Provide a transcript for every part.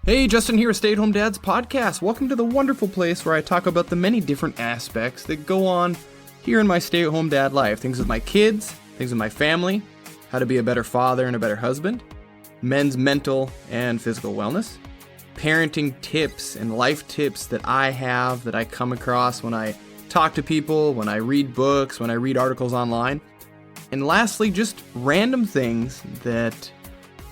Hey, Justin here with Stay at Home Dads Podcast. Welcome to the wonderful place where I talk about the many different aspects that go on here in my stay-at-home dad life. Things with my kids, things with my family, how to be a better father and a better husband, men's mental and physical wellness, parenting tips and life tips that I have that I come across when I talk to people, when I read books, when I read articles online. And lastly, just random things that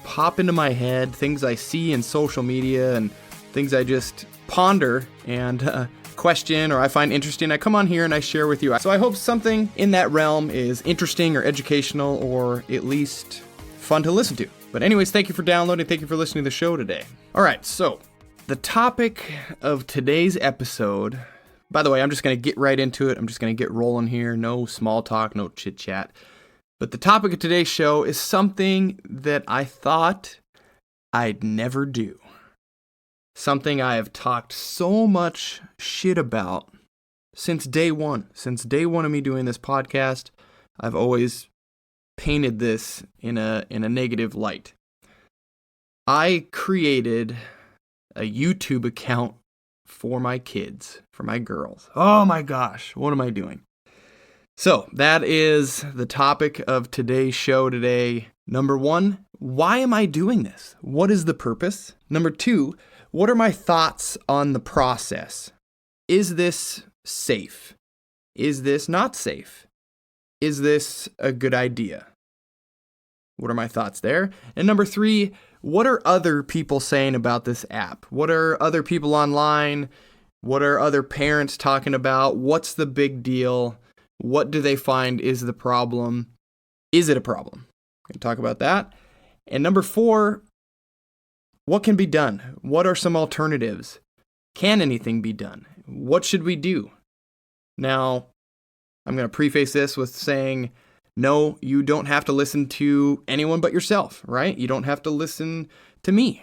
pop into my head, things I see in social media and things I just ponder and question or I find interesting. I come on here and I share with you. So I hope something in that realm is interesting or educational or at least fun to listen to. But anyways, thank you for downloading. Thank you for listening to the show today. All right, so the topic of today's episode, by the way, I'm just going to get right into it. I'm just going to get rolling here. No small talk, no chit chat. But the topic of today's show is something that I thought I'd never do. Something I have talked so much shit about since day one. Since day one of me doing this podcast, I've always painted this in a negative light. I created a YouTube account for my kids, for my girls. Oh my gosh, what am I doing? So that is the topic of today's show today. Number one, why am I doing this? What is the purpose? Number two, what are my thoughts on the process? Is this safe? Is this not safe? Is this a good idea? What are my thoughts there? And number three, what are other people saying about this app? What are other people online? What are other parents talking about? What's the big deal? What do they find is the problem? Is it a problem? We can talk about that. And number four, what can be done? What are some alternatives? Can anything be done? What should we do? Now, I'm going to preface this with saying, no, you don't have to listen to anyone but yourself, right? You don't have to listen to me.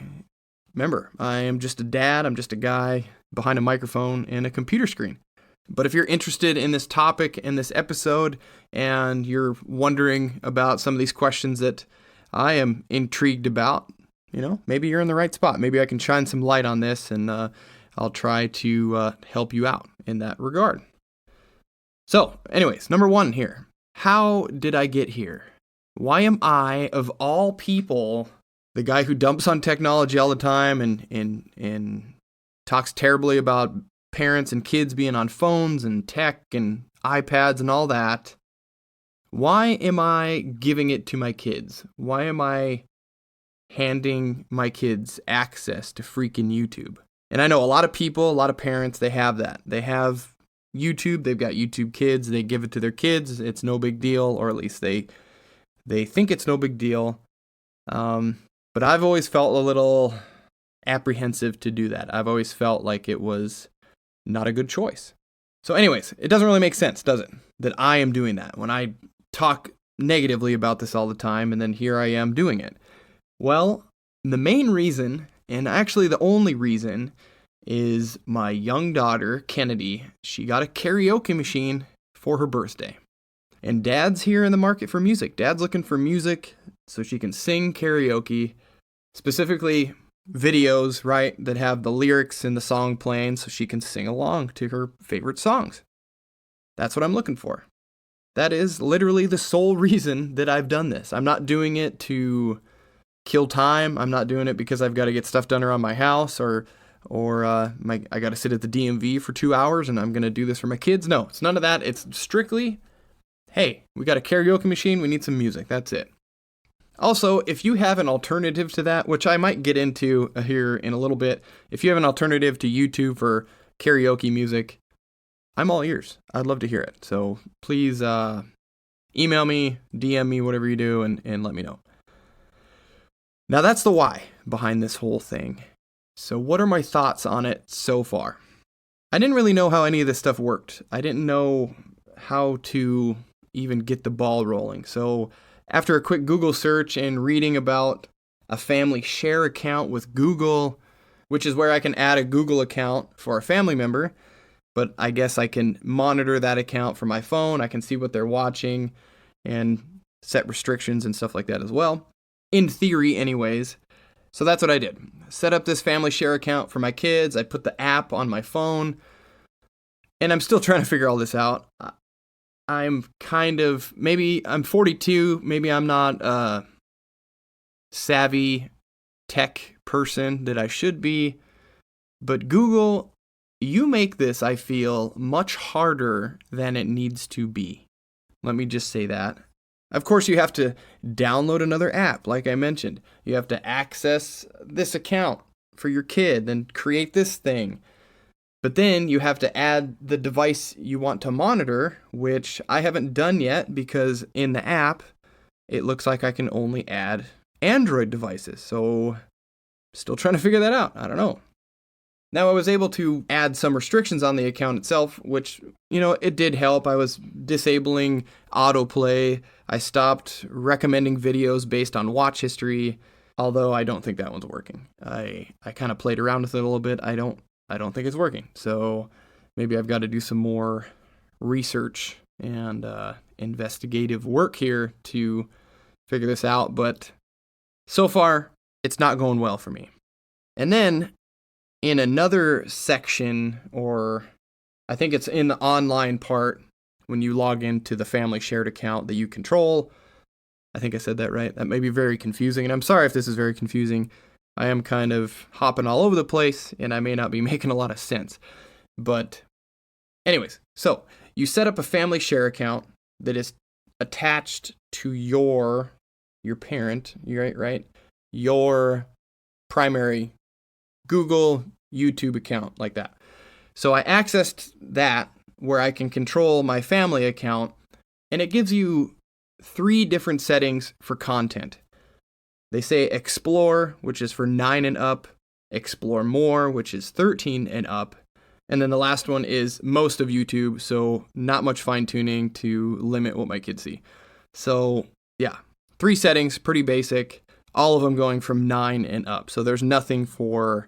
Remember, I am just a dad. I'm just a guy behind a microphone and a computer screen. But if you're interested in this topic in this episode and you're wondering about some of these questions that I am intrigued about, maybe you're in the right spot. Maybe I can shine some light on this and I'll try to help you out in that regard. So anyways, number one here, how did I get here? Why am I, of all people, the guy who dumps on technology all the time and talks terribly about parents and kids being on phones and tech and iPads and all that? Why am I giving it to my kids? Why am I handing my kids access to freaking YouTube? And I know a lot of people, a lot of parents, they have that. They have YouTube, they've got YouTube Kids, they give it to their kids, it's no big deal, or at least they think it's no big deal. But I've always felt a little apprehensive to do that. I've always felt like it was not a good choice. So anyways, it doesn't really make sense, does it? That I am doing that when I talk negatively about this all the time and then here I am doing it. Well, the main reason, and actually the only reason, is my young daughter, Kennedy. She got a karaoke machine for her birthday. And Dad's here in the market for music. Dad's looking for music so she can sing karaoke, specifically videos, right, that have the lyrics and the song playing so she can sing along to her favorite songs. That's what I'm looking for. That is literally the sole reason that I've done this. I'm not doing it to kill time. I'm not doing it because I've got to get stuff done around my house or I got to sit at the DMV for 2 hours and I'm going to do this for my kids. No, it's none of that. It's strictly, hey, we got a karaoke machine. We need some music. That's it. Also, if you have an alternative to that, which I might get into here in a little bit, if you have an alternative to YouTube for karaoke music, I'm all ears. I'd love to hear it. So please email me, DM me, whatever you do, and let me know. Now that's the why behind this whole thing. So what are my thoughts on it so far? I didn't really know how any of this stuff worked. I didn't know how to even get the ball rolling. So after a quick Google search and reading about a family share account with Google, which is where I can add a Google account for a family member, but I guess I can monitor that account from my phone. I can see what they're watching and set restrictions and stuff like that as well. In theory, anyways. So that's what I did. Set up this family share account for my kids. I put the app on my phone. And I'm still trying to figure all this out. I'm maybe I'm 42. Maybe I'm not a savvy tech person that I should be. But Google, you make this, I feel, much harder than it needs to be. Let me just say that. Of course, you have to download another app, like I mentioned. You have to access this account for your kid, then create this thing. But then you have to add the device you want to monitor, which I haven't done yet because in the app, it looks like I can only add Android devices. So, still trying to figure that out. I don't know. Now, I was able to add some restrictions on the account itself, which, it did help. I was disabling autoplay. I stopped recommending videos based on watch history, although I don't think that one's working. I kind of played around with it a little bit. I don't think it's working. So maybe I've got to do some more research and investigative work here to figure this out. But so far, it's not going well for me. And then in another section, or I think it's in the online part, when you log into the family shared account that you control, I think I said that right. That may be very confusing. And I'm sorry if this is very confusing. I am kind of hopping all over the place, and I may not be making a lot of sense. But anyways, so you set up a family share account that is attached to your parent, right? Your primary Google, YouTube account, like that. So I accessed that where I can control my family account, and it gives you 3 different settings for content. They say Explore, which is for 9 and up, Explore More, which is 13 and up, and then the last one is most of YouTube, so not much fine-tuning to limit what my kids see. So, yeah, 3 settings, pretty basic, all of them going from 9 and up. So there's nothing for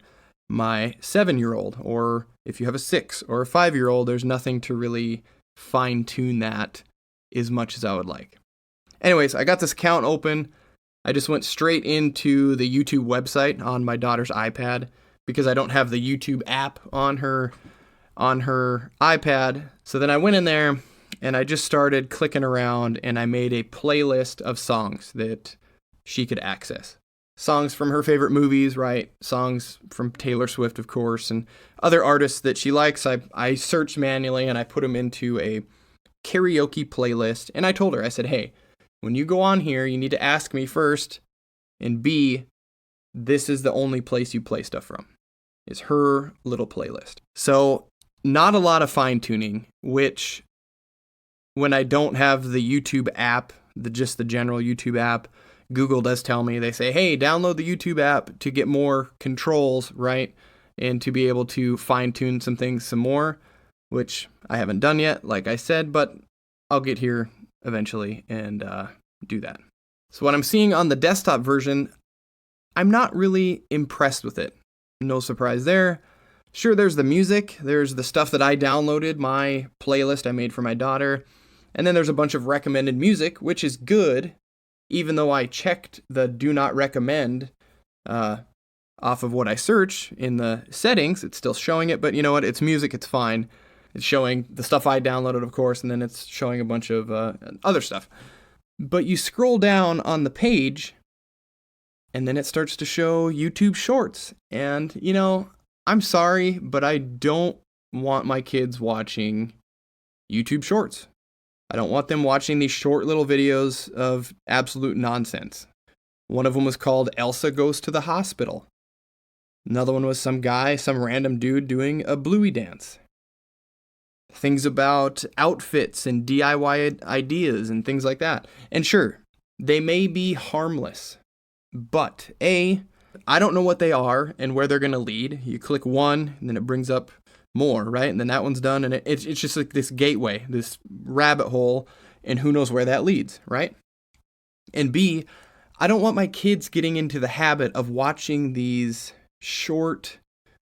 my 7-year-old, or if you have a 6 or a 5-year-old, there's nothing to really fine-tune that as much as I would like. Anyways, I got this account open. I just went straight into the YouTube website on my daughter's iPad because I don't have the YouTube app on her iPad. So then I went in there and I just started clicking around, and I made a playlist of songs that she could access. Songs from her favorite movies, right? Songs from Taylor Swift, of course, and other artists that she likes. I searched manually and I put them into a karaoke playlist. And I told her, I said, hey, when you go on here, you need to ask me first, and B, this is the only place you play stuff from, is her little playlist. So not a lot of fine tuning, which when I don't have the YouTube app, just the general YouTube app, Google does tell me, they say, hey, download the YouTube app to get more controls, right? And to be able to fine tune some things some more, which I haven't done yet, like I said, but I'll get here eventually and do that. So what I'm seeing on the desktop version, I'm not really impressed with it. No surprise there. Sure, there's the music, there's the stuff that I downloaded, my playlist I made for my daughter, and then there's a bunch of recommended music, which is good, even though I checked the do not recommend off of what I search in the settings. It's still showing it, but you know what? It's music, it's fine. It's showing the stuff I downloaded, of course, and then it's showing a bunch of other stuff. But you scroll down on the page, and then it starts to show YouTube Shorts. And, I'm sorry, but I don't want my kids watching YouTube Shorts. I don't want them watching these short little videos of absolute nonsense. One of them was called Elsa Goes to the Hospital. Another one was some random dude doing a bluey dance. Things about outfits and DIY ideas and things like that. And sure, they may be harmless, but I don't know what they are and where they're going to lead. You click one, and then it brings up more, right? And then that one's done, and it's just like this gateway, this rabbit hole, and who knows where that leads, right? And B, I don't want my kids getting into the habit of watching these short,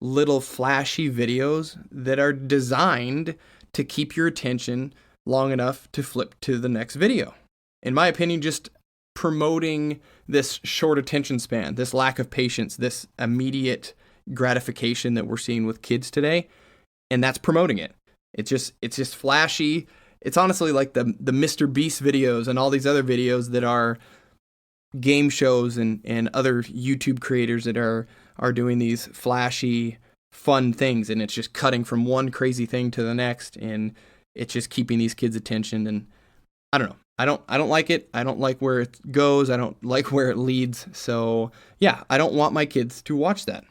little flashy videos that are designed to keep your attention long enough to flip to the next video. In my opinion, just promoting this short attention span, this lack of patience, this immediate gratification that we're seeing with kids today, and that's promoting it. It's just flashy. It's honestly like the Mr. Beast videos and all these other videos that are game shows and other YouTube creators that are doing these flashy, fun things, and it's just cutting from one crazy thing to the next, and it's just keeping these kids' attention. And I don't know. I don't like it. I don't like where it goes. I don't like where it leads. So yeah, I don't want my kids to watch that.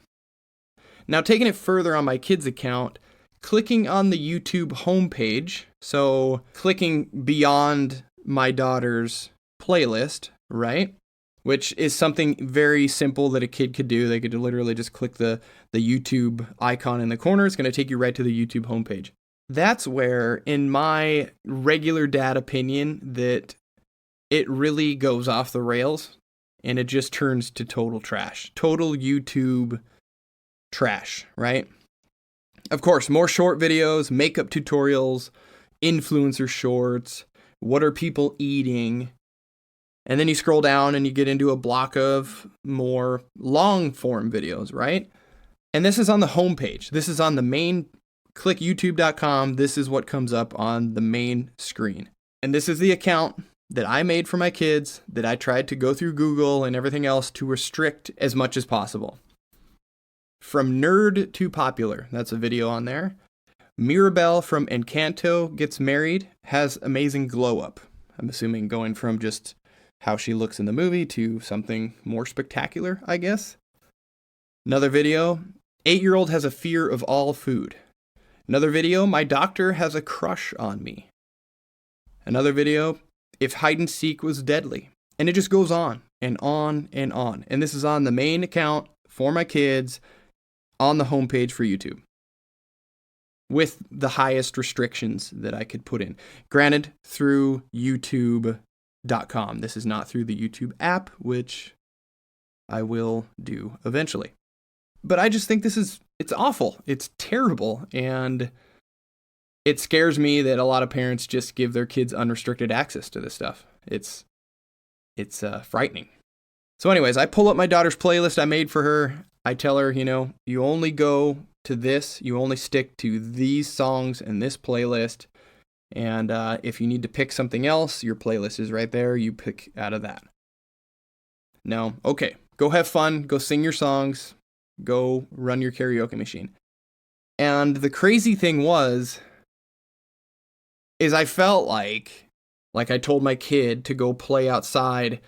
Now, taking it further on my kids' account, clicking on the YouTube homepage, so clicking beyond my daughter's playlist, right? Which is something very simple that a kid could do. They could literally just click the YouTube icon in the corner. It's going to take you right to the YouTube homepage. That's where, in my regular dad opinion, that it really goes off the rails and it just turns to total trash. Total YouTube trash, right? Of course, more short videos, makeup tutorials, influencer shorts, what are people eating? And then you scroll down and you get into a block of more long form videos, right? And this is on the homepage. This is on the main, click youtube.com. This is what comes up on the main screen. And this is the account that I made for my kids that I tried to go through Google and everything else to restrict as much as possible. From nerd to popular, that's a video on there. Mirabelle from Encanto gets married, has amazing glow up. I'm assuming going from just how she looks in the movie to something more spectacular, I guess. Another video, 8-year-old has a fear of all food. Another video, my doctor has a crush on me. Another video, if hide and seek was deadly. And it just goes on and on and on. And this is on the main account for my kids on the homepage for YouTube, with the highest restrictions that I could put in. Granted, through YouTube.com. This is not through the YouTube app, which I will do eventually. But I just think it's awful. It's terrible. And it scares me that a lot of parents just give their kids unrestricted access to this stuff. It's frightening. So anyways, I pull up my daughter's playlist I made for her. I tell her, you only go to this, you only stick to these songs and this playlist. And if you need to pick something else, your playlist is right there. You pick out of that. No, okay, go have fun, go sing your songs, go run your karaoke machine. And the crazy thing is I felt like I told my kid to go play outside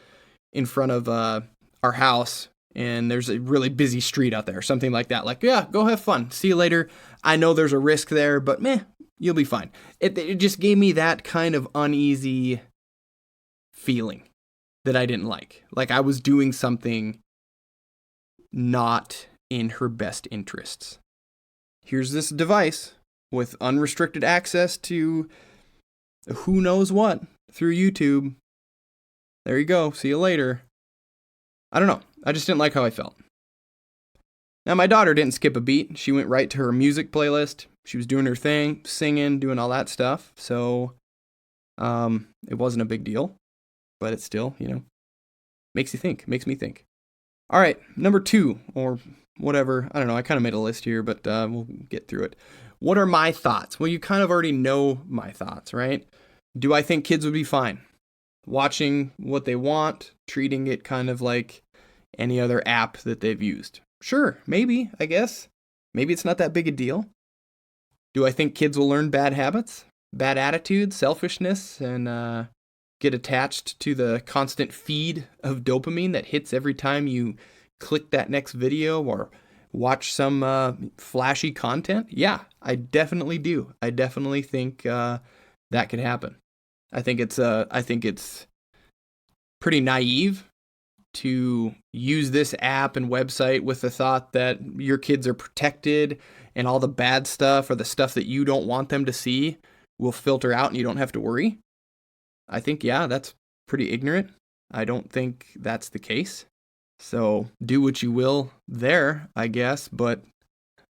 in front of our house, and there's a really busy street out there, something like that. Like, yeah, go have fun. See you later. I know there's a risk there, but you'll be fine. It just gave me that kind of uneasy feeling that I didn't like. Like I was doing something not in her best interests. Here's this device with unrestricted access to who knows what through YouTube. There you go. See you later. I don't know. I just didn't like how I felt. Now, my daughter didn't skip a beat. She went right to her music playlist. She was doing her thing, singing, doing all that stuff. So, it wasn't a big deal, but it still, makes me think. All right, number 2 or whatever. I don't know. I kind of made a list here, but we'll get through it. What are my thoughts? Well, you kind of already know my thoughts, right? Do I think kids would be fine watching what they want, treating it kind of like any other app that they've used? Sure, maybe, I guess. Maybe it's not that big a deal. Do I think kids will learn bad habits, bad attitudes, selfishness, and get attached to the constant feed of dopamine that hits every time you click that next video or watch some flashy content? Yeah, I definitely do. I definitely think that could happen. I think it's pretty naive to use this app and website with the thought that your kids are protected and all the bad stuff or the stuff that you don't want them to see will filter out and you don't have to worry. I think, yeah, that's pretty ignorant. I don't think that's the case. So do what you will there, I guess. But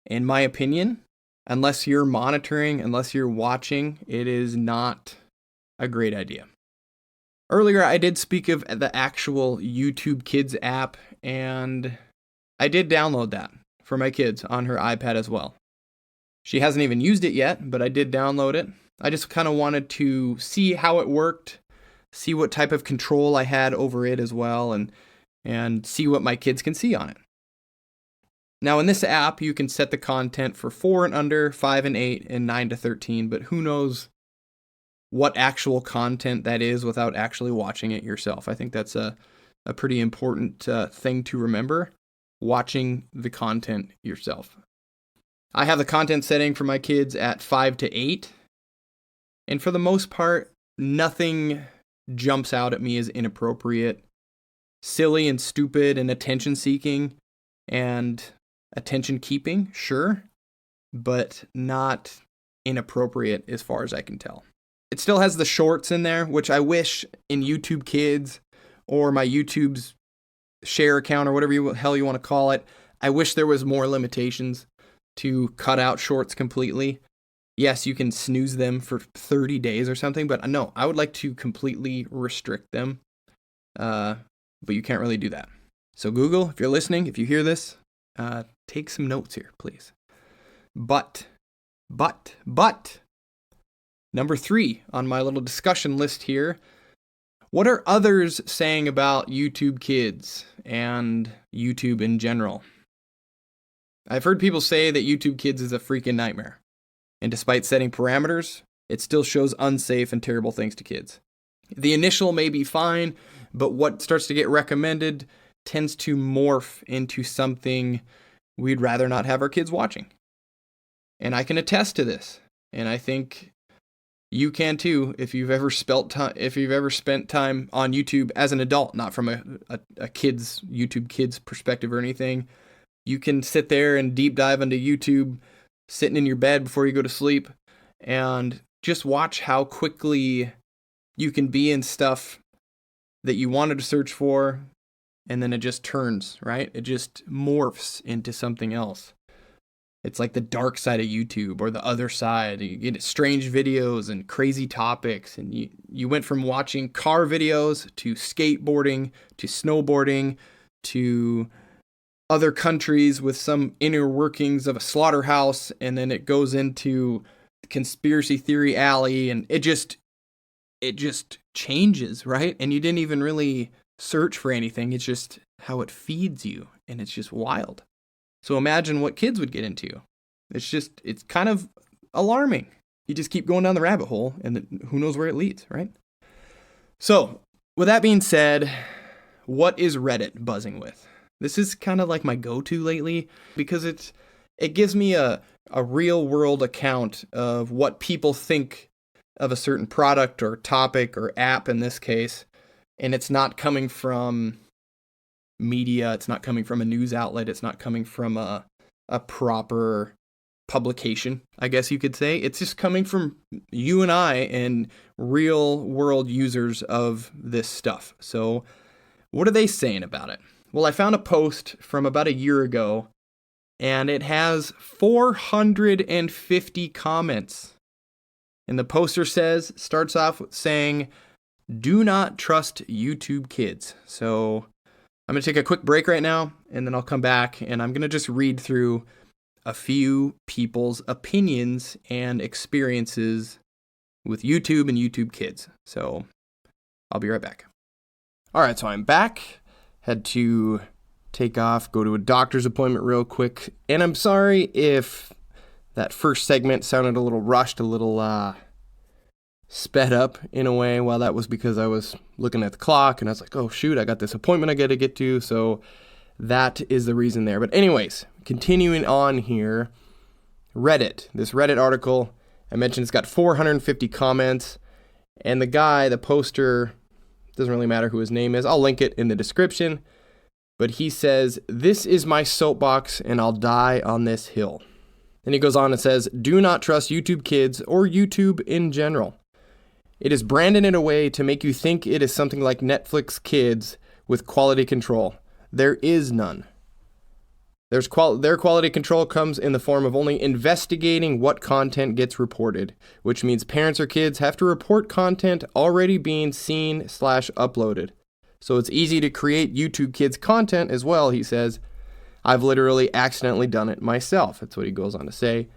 in my opinion, unless you're monitoring, unless you're watching, it is not a great idea. Earlier, I did speak of the actual YouTube Kids app, and I did download that for my kids on her iPad as well. She hasn't even used it yet, but I did download it. I just kind of wanted to see how it worked, see what type of control I had over it as well, and see what my kids can see on it. Now, in this app, you can set the content for 4 and under, 5 and 8, and 9 to 13, but who knows what actual content that is without actually watching it yourself. I think that's a pretty important thing to remember, watching the content yourself. I have the content setting for my kids at 5 to 8, and for the most part, nothing jumps out at me as inappropriate, silly and stupid and attention-seeking and attention-keeping, sure, but not inappropriate as far as I can tell. It still has the shorts in there, which I wish in YouTube Kids or my YouTube's share account or whatever hell you want to call it, I wish there was more limitations to cut out shorts completely. Yes, you can snooze them for 30 days or something, but no, I would like to completely restrict them, but you can't really do that. So Google, if you're listening, if you hear this, take some notes here, please. But, number 3 on my little discussion list here, what are others saying about YouTube Kids and YouTube in general? I've heard people say that YouTube Kids is a freaking nightmare. And despite setting parameters, it still shows unsafe and terrible things to kids. The initial may be fine, but what starts to get recommended tends to morph into something we'd rather not have our kids watching. And I can attest to this. And I think you can too if you've ever spent time on YouTube as an adult, not from a kid's YouTube Kids perspective or anything. You can sit there and deep dive into YouTube, sitting in your bed before you go to sleep, and just watch how quickly you can be in stuff that you wanted to search for, and then it just turns, right? It just morphs into something else. It's like the dark side of YouTube or the other side. You get strange videos and crazy topics, and you went from watching car videos to skateboarding to snowboarding to other countries with some inner workings of a slaughterhouse, and then it goes into conspiracy theory alley, and it just changes, right? And you didn't even really search for anything. It's just how it feeds you, and it's just wild. So imagine what kids would get into. It's kind of alarming. You just keep going down the rabbit hole, and who knows where it leads, right? So with that being said, what is Reddit buzzing with? This is kind of like my go-to lately because it gives me a real world account of what people think of a certain product or topic or app in this case. And it's not coming from media. It's not coming from a news outlet. It's not coming from a proper publication, I guess you could say. It's just coming from you and I and real world users of this stuff. So what are they saying about it? Well, I found a post from about a year ago, and it has 450 comments. And the poster starts off saying, "Do not trust YouTube Kids." So I'm going to take a quick break right now, and then I'll come back, and I'm going to just read through a few people's opinions and experiences with YouTube and YouTube Kids. So I'll be right back. All right, so I'm back. Had to take off, go to a doctor's appointment real quick. And I'm sorry if that first segment sounded a little rushed, a little sped up in a way. Well, that was because I was looking at the clock and I was like, oh shoot, I got this appointment I got to get to. So that is the reason there. But anyways, continuing on here, Reddit. This Reddit article, I mentioned it's got 450 comments. And the poster, doesn't really matter who his name is. I'll link it in the description. But he says, "This is my soapbox and I'll die on this hill." Then he goes on and says, "Do not trust YouTube Kids or YouTube in general. It is branded in a way to make you think it is something like Netflix Kids with quality control. There is none. Their quality control comes in the form of only investigating what content gets reported, which means parents or kids have to report content already being seen/uploaded. So it's easy to create YouTube Kids content as well, he says. I've literally accidentally done it myself. That's what he goes on to say.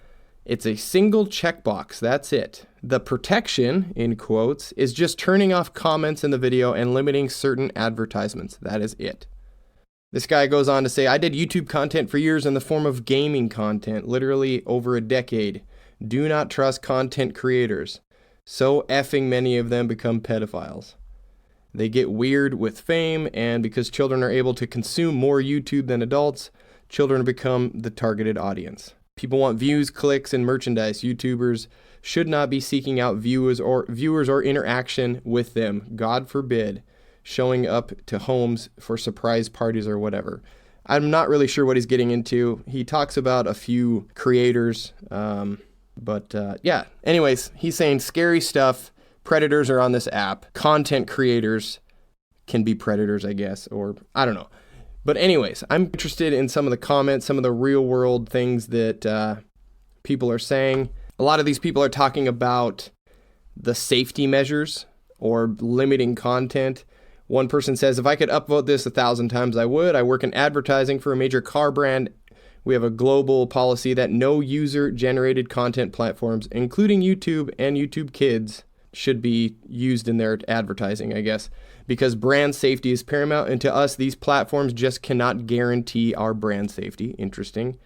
It's a single checkbox, that's it. The protection, in quotes, is just turning off comments in the video and limiting certain advertisements. That is it. This guy goes on to say, I did YouTube content for years in the form of gaming content, literally over a decade. Do not trust content creators. So effing many of them become pedophiles. They get weird with fame, and because children are able to consume more YouTube than adults, children become the targeted audience. People want views, clicks, and merchandise. YouTubers should not be seeking out viewers or interaction with them. God forbid. Showing up to homes for surprise parties or whatever. I'm not really sure what he's getting into. He talks about a few creators, yeah. Anyways, he's saying scary stuff. Predators are on this app. Content creators can be predators, I guess, or I don't know. But anyways, I'm interested in some of the comments, some of the real world things that people are saying. A lot of these people are talking about the safety measures or limiting content. One person says, if I could upvote this 1,000 times, I would. I work in advertising for a major car brand. We have a global policy that no user-generated content platforms, including YouTube and YouTube Kids, should be used in their advertising, I guess, because brand safety is paramount. And to us, these platforms just cannot guarantee our brand safety. Interesting.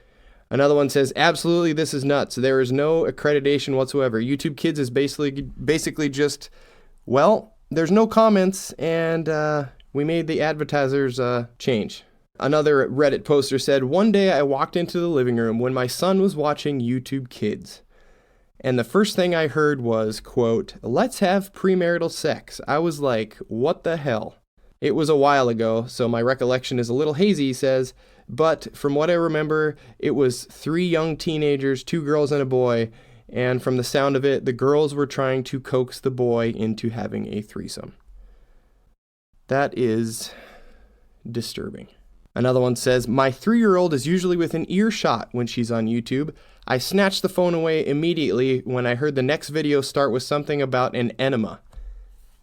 Another one says, absolutely, this is nuts. There is no accreditation whatsoever. YouTube Kids is basically just, well, there's no comments, and we made the advertisers change. Another Reddit poster said, one day I walked into the living room when my son was watching YouTube Kids, and the first thing I heard was, quote, let's have premarital sex. I was like, what the hell? It was a while ago, so my recollection is a little hazy, he says, but from what I remember, it was 3 young teenagers, 2 girls and a boy, and from the sound of it, the girls were trying to coax the boy into having a threesome. That is disturbing. Another one says, my 3-year-old is usually within earshot when she's on YouTube. I snatched the phone away immediately when I heard the next video start with something about an enema.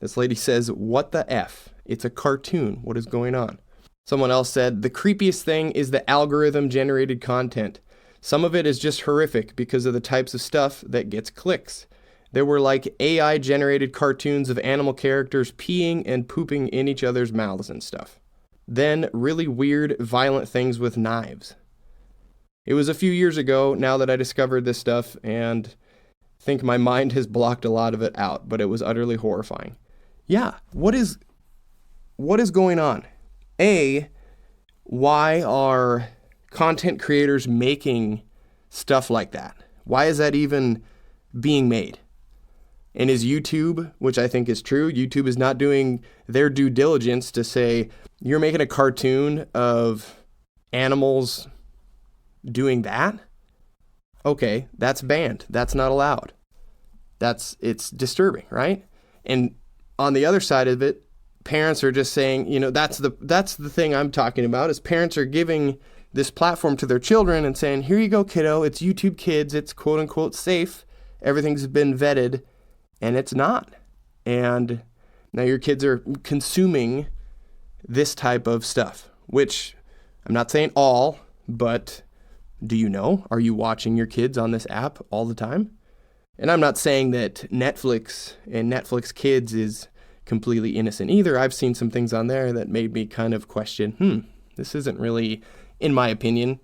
This lady says, what the F? It's a cartoon. What is going on? Someone else said, the creepiest thing is the algorithm-generated content. Some of it is just horrific because of the types of stuff that gets clicks. There were like AI-generated cartoons of animal characters peeing and pooping in each other's mouths and stuff. Then really weird, violent things with knives. It was a few years ago now that I discovered this stuff, and think my mind has blocked a lot of it out, but it was utterly horrifying. Yeah, what is going on? Why are content creators making stuff like that? Why is that even being made? And is YouTube, which I think is true, YouTube is not doing their due diligence to say, you're making a cartoon of animals doing that? Okay, that's banned. That's not allowed. It's disturbing, right? And on the other side of it, parents are just saying, that's the thing I'm talking about, is parents are giving this platform to their children and saying, here you go, kiddo, it's YouTube Kids, it's quote unquote safe, everything's been vetted, and it's not. And now your kids are consuming this type of stuff, which I'm not saying all, but do you know? Are you watching your kids on this app all the time? And I'm not saying that Netflix and Netflix Kids is completely innocent either. I've seen some things on there that made me kind of question, this isn't really, in my opinion,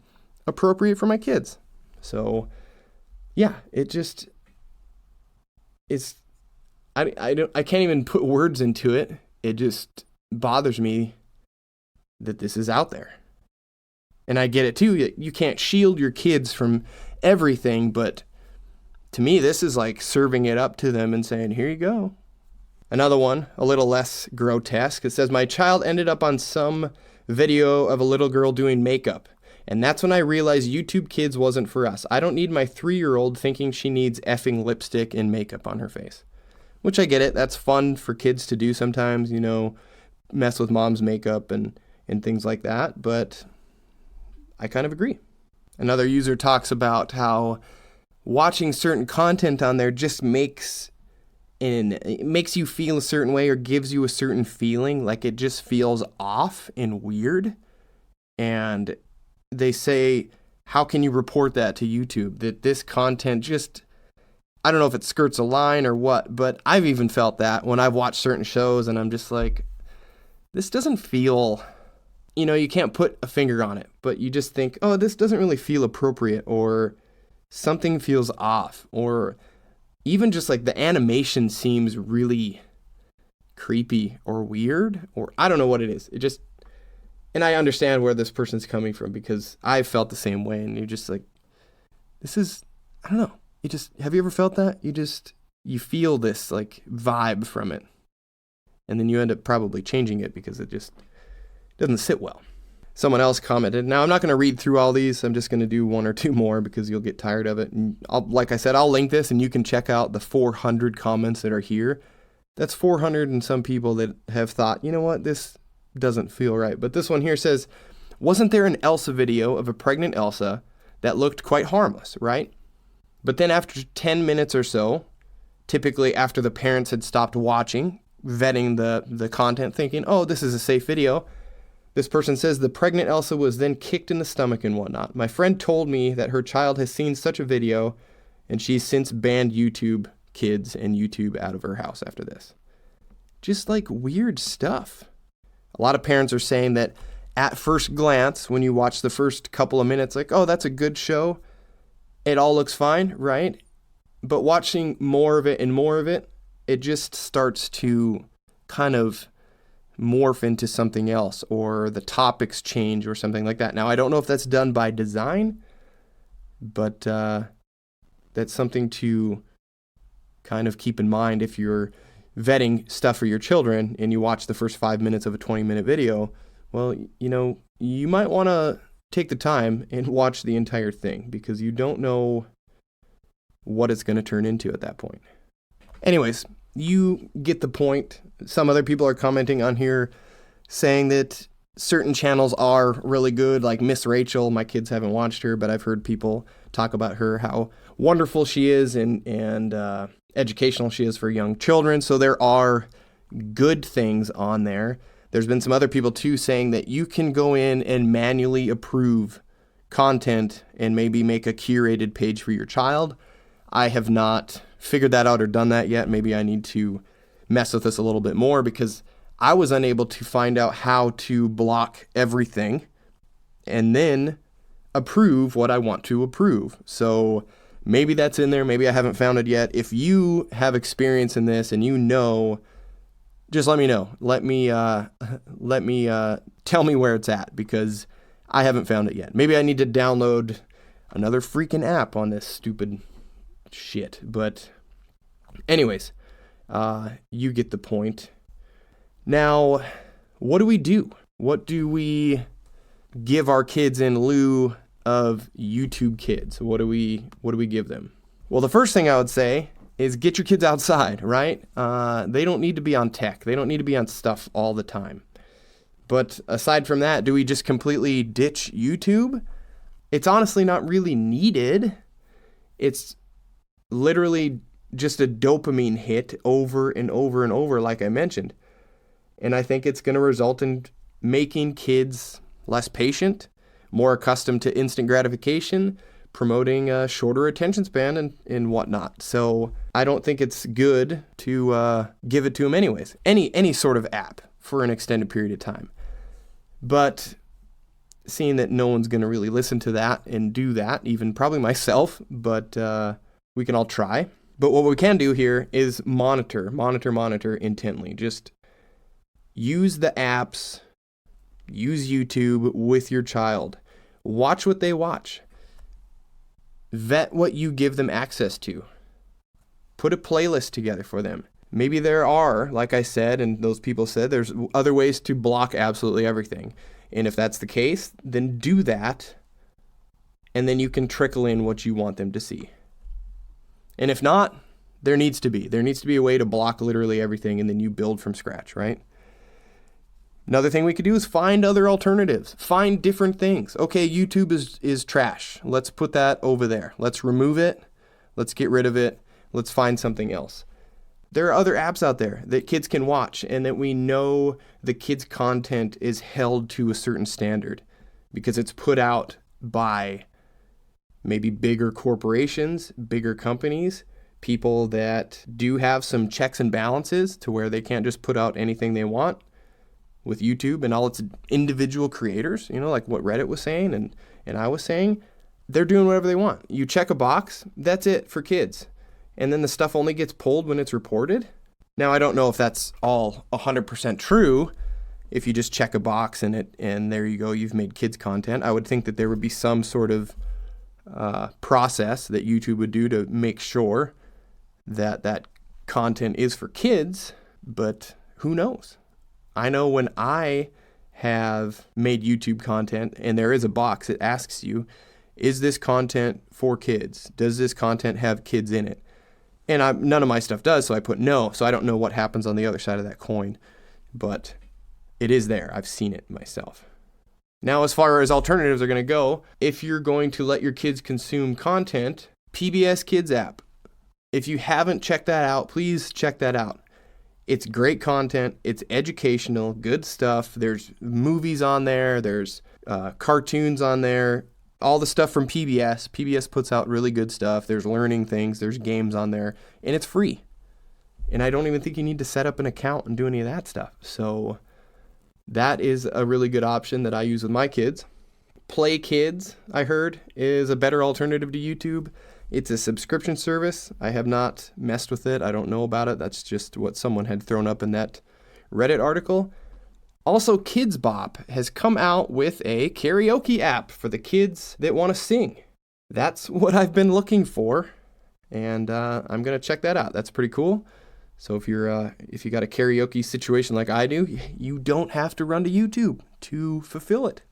appropriate for my kids. So, yeah, it just is. I can't even put words into it. It just bothers me that this is out there. And I get it too. You can't shield your kids from everything, but to me, this is like serving it up to them and saying, here you go. Another one, a little less grotesque. It says, my child ended up on some video of a little girl doing makeup. And that's when I realized YouTube Kids wasn't for us. I don't need my 3-year-old thinking she needs effing lipstick and makeup on her face. Which I get it. That's fun for kids to do sometimes, mess with mom's makeup and things like that. But I kind of agree. Another user talks about how watching certain content on there just makes you feel a certain way or gives you a certain feeling, like it just feels off and weird. And they say, how can you report that to YouTube? That this content just, I don't know if it skirts a line or what, but I've even felt that when I've watched certain shows and I'm just like, this doesn't feel, you can't put a finger on it, but you just think, oh, this doesn't really feel appropriate, or something feels off, or even just like the animation seems really creepy or weird, or I don't know what it is. And I understand where this person's coming from because I felt the same way, and you're just like, I don't know. Have you ever felt that? You feel this like vibe from it, and then you end up probably changing it because it just doesn't sit well. Someone else commented. Now, I'm not going to read through all these. I'm just going to do one or two more because you'll get tired of it. And like I said, I'll link this and you can check out the 400 comments that are here. That's 400 and some people that have thought, you know what, this doesn't feel right. But this one here says, wasn't there an Elsa video of a pregnant Elsa that looked quite harmless, right? But then after 10 minutes or so, typically after the parents had stopped watching, vetting the content, thinking, oh, this is a safe video, this person says the pregnant Elsa was then kicked in the stomach and whatnot. My friend told me that her child has seen such a video and she's since banned YouTube Kids and YouTube out of her house after this. Just like weird stuff. A lot of parents are saying that at first glance, when you watch the first couple of minutes, like, oh, that's a good show. It all looks fine, right? But watching more of it and more of it, it just starts to kind of morph into something else, or the topics change or something like that. Now, I don't know if that's done by design, but that's something to kind of keep in mind if you're vetting stuff for your children and you watch the first 5 minutes of a 20-minute video. Well, you might want to take the time and watch the entire thing because you don't know what it's going to turn into at that point. Anyways, you get the point. Some other people are commenting on here saying that certain channels are really good, like Miss Rachel. My kids haven't watched her, but I've heard people talk about her, how wonderful she is and educational she is for young children. So there are good things on there. There's been some other people too saying that you can go in and manually approve content and maybe make a curated page for your child. I have not figured that out or done that yet. Maybe I need to mess with this a little bit more because I was unable to find out how to block everything and then approve what I want to approve. So maybe that's in there. Maybe I haven't found it yet. If you have experience in this and just let me know. Let me tell me where it's at because I haven't found it yet. Maybe I need to download another freaking app on this stupid shit. But anyways, you get the point. Now, what do we do? What do we give our kids in lieu of YouTube Kids? What do we give them? Well, the first thing I would say is get your kids outside, right? They don't need to be on tech. They don't need to be on stuff all the time. But aside from that, do we just completely ditch YouTube? It's honestly not really needed. It's literally just a dopamine hit over and over and over, like I mentioned. And I think it's going to result in making kids less patient, more accustomed to instant gratification, promoting a shorter attention span and whatnot. So I don't think it's good to give it to them anyways. Any sort of app for an extended period of time. But seeing that no one's going to really listen to that and do that, even probably myself, but we can all try. But what we can do here is monitor intently. Just use the apps, use YouTube with your child. Watch what they watch. Vet what you give them access to. Put a playlist together for them. Maybe there are, like I said, and those people said, there's other ways to block absolutely everything. And if that's the case, then do that. And then you can trickle in what you want them to see. And if not, there needs to be a way to block literally everything, and then you build from scratch, right? Another thing we could do is find other alternatives, find different things. Okay, YouTube is trash. Let's put that over there. Let's remove it. Let's get rid of it. Let's find something else. There are other apps out there that kids can watch and that we know the kids' content is held to a certain standard because it's put out by maybe bigger corporations, bigger companies, people that do have some checks and balances to where they can't just put out anything they want. With YouTube and all its individual creators, like what Reddit was saying and I was saying, they're doing whatever they want. You check a box, that's it for kids. And then the stuff only gets pulled when it's reported. Now, I don't know if that's all 100% true. If you just check a box and there you go, you've made kids content. I would think that there would be some sort of process that YouTube would do to make sure that content is for kids, but who knows? I know when I have made YouTube content and there is a box that asks you, is this content for kids? Does this content have kids in it? And none of my stuff does, so I put no. So I don't know what happens on the other side of that coin, but it is there. I've seen it myself. Now, as far as alternatives are going to go, if you're going to let your kids consume content, PBS Kids app. If you haven't checked that out, please check that out. It's great content. It's educational, good stuff. There's movies on there. There's cartoons on there. All the stuff from PBS. PBS puts out really good stuff. There's learning things. There's games on there. And it's free. And I don't even think you need to set up an account and do any of that stuff. So that is a really good option that I use with my kids. Play Kids, I heard, is a better alternative to YouTube. It's a subscription service. I have not messed with it. I don't know about it. That's just what someone had thrown up in that Reddit article. Also, Kids Bop has come out with a karaoke app for the kids that want to sing. That's what I've been looking for, and I'm going to check that out. That's pretty cool. So if you got a karaoke situation like I do, you don't have to run to YouTube to fulfill it.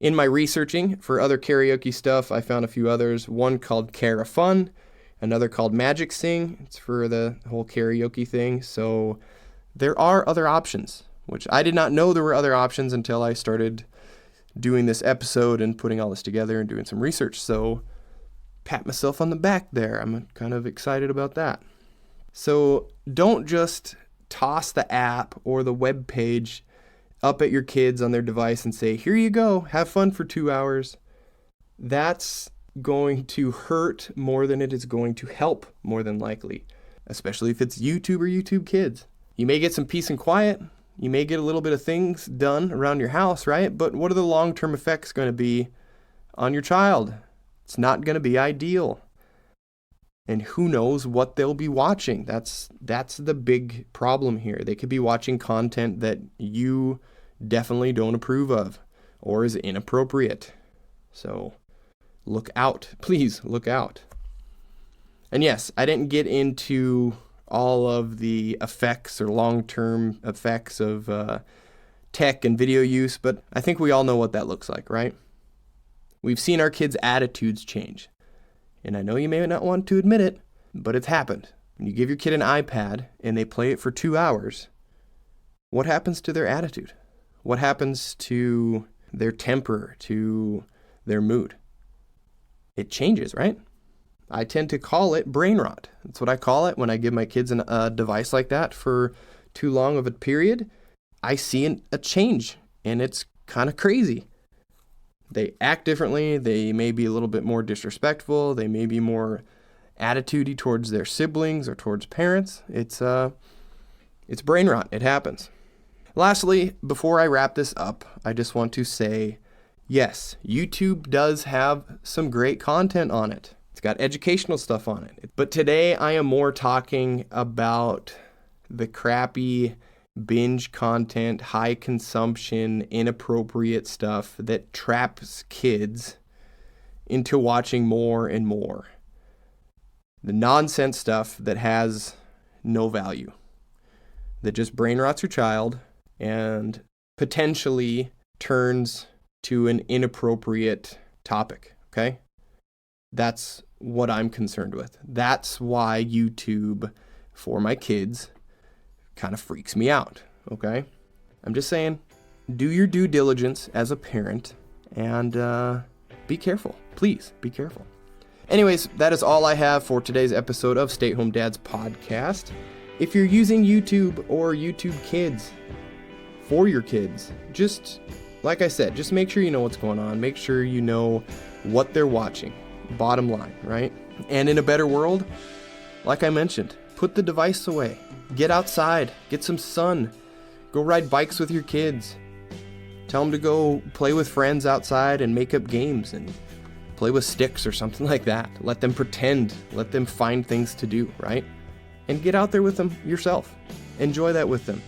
In my researching for other karaoke stuff, I found a few others. One called Cara Fun, another called Magic Sing. It's for the whole karaoke thing. So there are other options, which I did not know there were other options until I started doing this episode and putting all this together and doing some research. So pat myself on the back there. I'm kind of excited about that. So don't just toss the app or the web page up at your kids on their device and say, here you go, have fun for 2 hours. That's going to hurt more than it is going to help, more than likely, especially if it's YouTube or YouTube Kids. You may get some peace and quiet. You may get a little bit of things done around your house, right? But what are the long-term effects going to be on your child? It's not going to be ideal. And who knows what they'll be watching. That's the big problem here. They could be watching content that you definitely don't approve of or is inappropriate. So look out. Please look out. And yes, I didn't get into all of the effects or long-term effects of tech and video use, but I think we all know what that looks like, right? We've seen our kids' attitudes change. And I know you may not want to admit it, but it's happened. When you give your kid an iPad and they play it for 2 hours, what happens to their attitude? What happens to their temper, to their mood? It changes, right? I tend to call it brain rot. That's what I call it when I give my kids a device like that for too long of a period. I see a change, and it's kind of crazy. They act differently. They may be a little bit more disrespectful. They may be more attitudey towards their siblings or towards parents. It's brain rot. It happens. Lastly, before I wrap this up, I just want to say, yes, YouTube does have some great content on it. It's got educational stuff on it. But today I am more talking about the crappy binge content, high consumption, inappropriate stuff that traps kids into watching more and more. The nonsense stuff that has no value, that just brain rots your child and potentially turns to an inappropriate topic, okay? That's what I'm concerned with. That's why YouTube for my kids kind of freaks me out, okay? I'm just saying, do your due diligence as a parent and be careful. Please be careful. Anyways, that is all I have for today's episode of Stay at Home Dad's podcast. If you're using YouTube or YouTube Kids for your kids, just like I said, just make sure you know what's going on. Make sure you know what they're watching. Bottom line, right? And in a better world, like I mentioned, put the device away. Get outside. Get some sun. Go ride bikes with your kids. Tell them to go play with friends outside and make up games and play with sticks or something like that. Let them pretend. Let them find things to do, right? And get out there with them yourself. Enjoy that with them.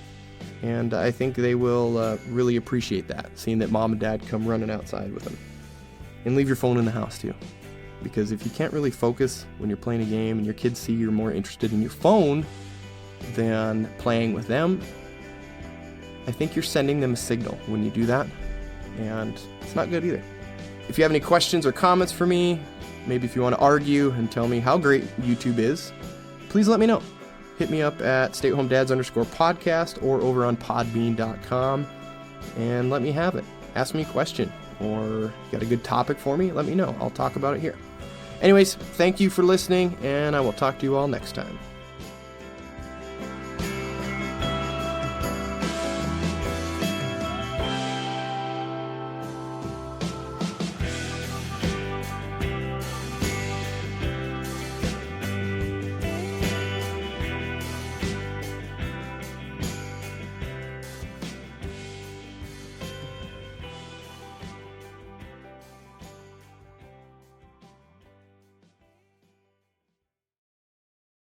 And I think they will really appreciate that, seeing that mom and dad come running outside with them. And leave your phone in the house too. Because if you can't really focus when you're playing a game and your kids see you're more interested in your phone than playing with them, I think you're sending them a signal when you do that. And it's not good either. If you have any questions or comments for me, maybe if you want to argue and tell me how great YouTube is, please let me know. Hit me up at stayathomedads_podcast or over on podbean.com and let me have it. Ask me a question or you got a good topic for me, let me know. I'll talk about it here. Anyways, thank you for listening and I will talk to you all next time.